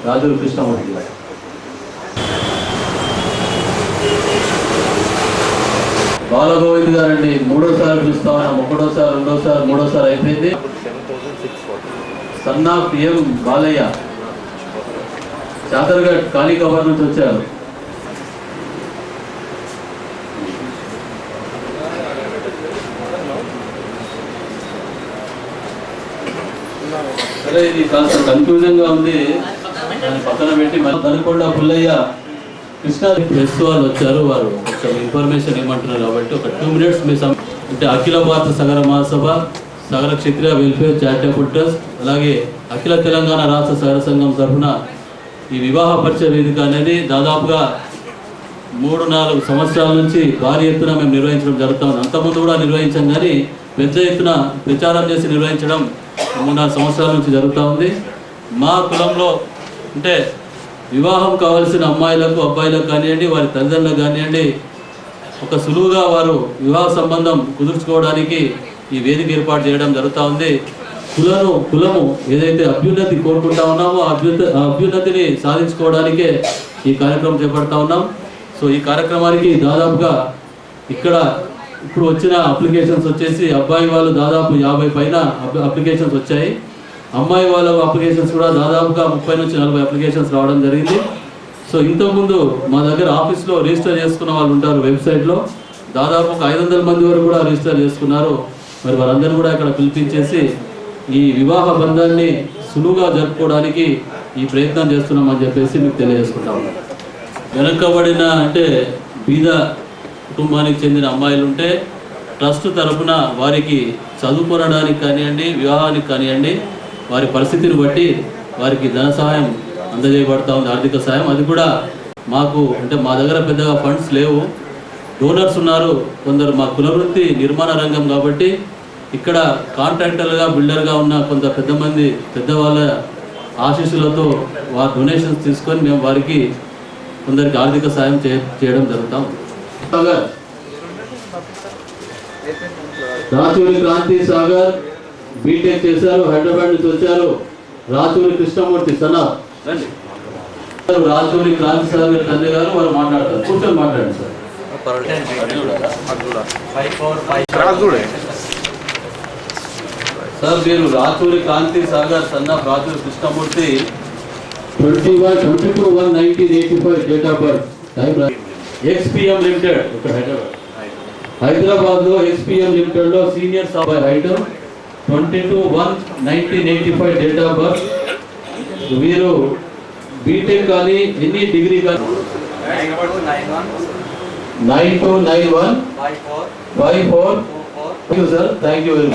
రాజూరి కృష్ణమూర్తి. బాలగోవింద్ గారండి, మూడోసారి చూస్తా ఉన్నాం. ఒకటోసారి, రెండోసారి, మూడోసారి అయిపోయింది. సన్నా పిఎం బాలయ్య చాదర్ఘట్ కాళీకబర్ నుంచి వచ్చారు. సరే, ఇది కాస్త కన్ఫ్యూజన్ గా ఉంది, దాన్ని పక్కన పెట్టి దనకొండ పుల్లయ్య కృష్ణా ప్రెస్ వాళ్ళు వచ్చారు. వారు కొంచెం ఇన్ఫర్మేషన్ ఏమంటున్నారు కాబట్టి ఒక 2 minutes మీ అంటే అఖిల భారత సగర మహాసభ, సగర క్షత్రియ వెల్ఫేర్ చారిటబుల్ ట్రస్ట్, అలాగే అఖిల తెలంగాణ రాష్ట్ర సగర సంఘం తరఫున ఈ వివాహ పరిచయ వేదిక అనేది దాదాపుగా 3-4 సంవత్సరాల నుంచి భారీ ఎత్తున మేము నిర్వహించడం జరుగుతుంది. అంతకుముందు కూడా నిర్వహించాం, కానీ పెద్ద ఎత్తున ప్రచారం చేసి నిర్వహించడం 3-4 సంవత్సరాల నుంచి జరుగుతూ ఉంది. మా కులంలో అంటే వివాహం కావాల్సిన అమ్మాయిలకు, అబ్బాయిలకు కానివ్వండి, వారి తల్లిదండ్రులకు కానివ్వండి, ఒక సులువుగా వారు వివాహ సంబంధం కుదుర్చుకోవడానికి ఈ వేదిక ఏర్పాటు చేయడం జరుగుతూ ఉంది. కులము ఏదైతే అభ్యున్నతి కోరుకుంటా ఉన్నామో ఆ అభ్యున్నతిని సాధించుకోవడానికే ఈ కార్యక్రమం చేపడతా ఉన్నాం. సో ఈ కార్యక్రమానికి దాదాపుగా ఇక్కడ ఇప్పుడు వచ్చిన అప్లికేషన్స్ వచ్చేసి అబ్బాయి వాళ్ళు దాదాపు 50 పైన అప్లికేషన్స్ వచ్చాయి. అమ్మాయి వాళ్ళ అప్లికేషన్స్ కూడా దాదాపుగా 30 నుంచి 40 అప్లికేషన్స్ రావడం జరిగింది. సో ఇంతకుముందు మా దగ్గర ఆఫీస్లో రిజిస్టర్ చేసుకున్న వాళ్ళు ఉంటారు. వెబ్సైట్లో దాదాపు 500 మంది వరకు కూడా రిజిస్టర్ చేసుకున్నారు. మరి వారందరూ కూడా ఇక్కడ పిలిపించేసి ఈ వివాహ బంధాన్ని సులువుగా జరుపుకోవడానికి ఈ ప్రయత్నం చేస్తున్నామని చెప్పేసి మీకు తెలియజేసుకుంటా ఉన్నాం. వెనకబడిన అంటే బీద కుటుంబానికి చెందిన అమ్మాయిలు ఉంటే ట్రస్ట్ తరఫున వారికి చదువుకోవడానికి కానివ్వండి, వివాహానికి కానివ్వండి, వారి పరిస్థితిని బట్టి వారికి ధన సహాయం అందజేయబడతా ఉంది, ఆర్థిక సహాయం. అది కూడా మాకు అంటే మా దగ్గర పెద్దగా ఫండ్స్ లేవు, డోనర్స్ ఉన్నారు కొందరు. మా కులవృత్తి నిర్మాణ రంగం కాబట్టి ఇక్కడ కాంట్రాక్టర్గా, బిల్డర్గా ఉన్న కొంత పెద్దవాళ్ళ ఆశీస్సులతో వారి డొనేషన్స్ తీసుకొని మేము వారికి కొందరికి ఆర్థిక సాయం చేయడం జరుగుతాం. రాచూరి క్రాంతి సాగర్ బీటెక్ చేశారు, హైదరాబాద్ నుంచి వచ్చారు. రాచూరి కృష్ణమూర్తి సనా రాచూరి క్రాంతి సాగర్ తండ్రి గారు వారు మాట్లాడతారు. కూర్చొని మాట్లాడండి సార్. సార్ మీరు రాచూరి క్రాంతి సాగర్ సన్నా Rachuri Krishnamurthy 21/22/1985 date of birth, XPM limited Hyderabad లో XPM లిమిటెడ్ లో senior software item 22/1/1985 date of birth. వీరు బీటెక్ కానీ ఎన్ని డిగ్రీ కానీ 929154. Thank you sir, thank you very much.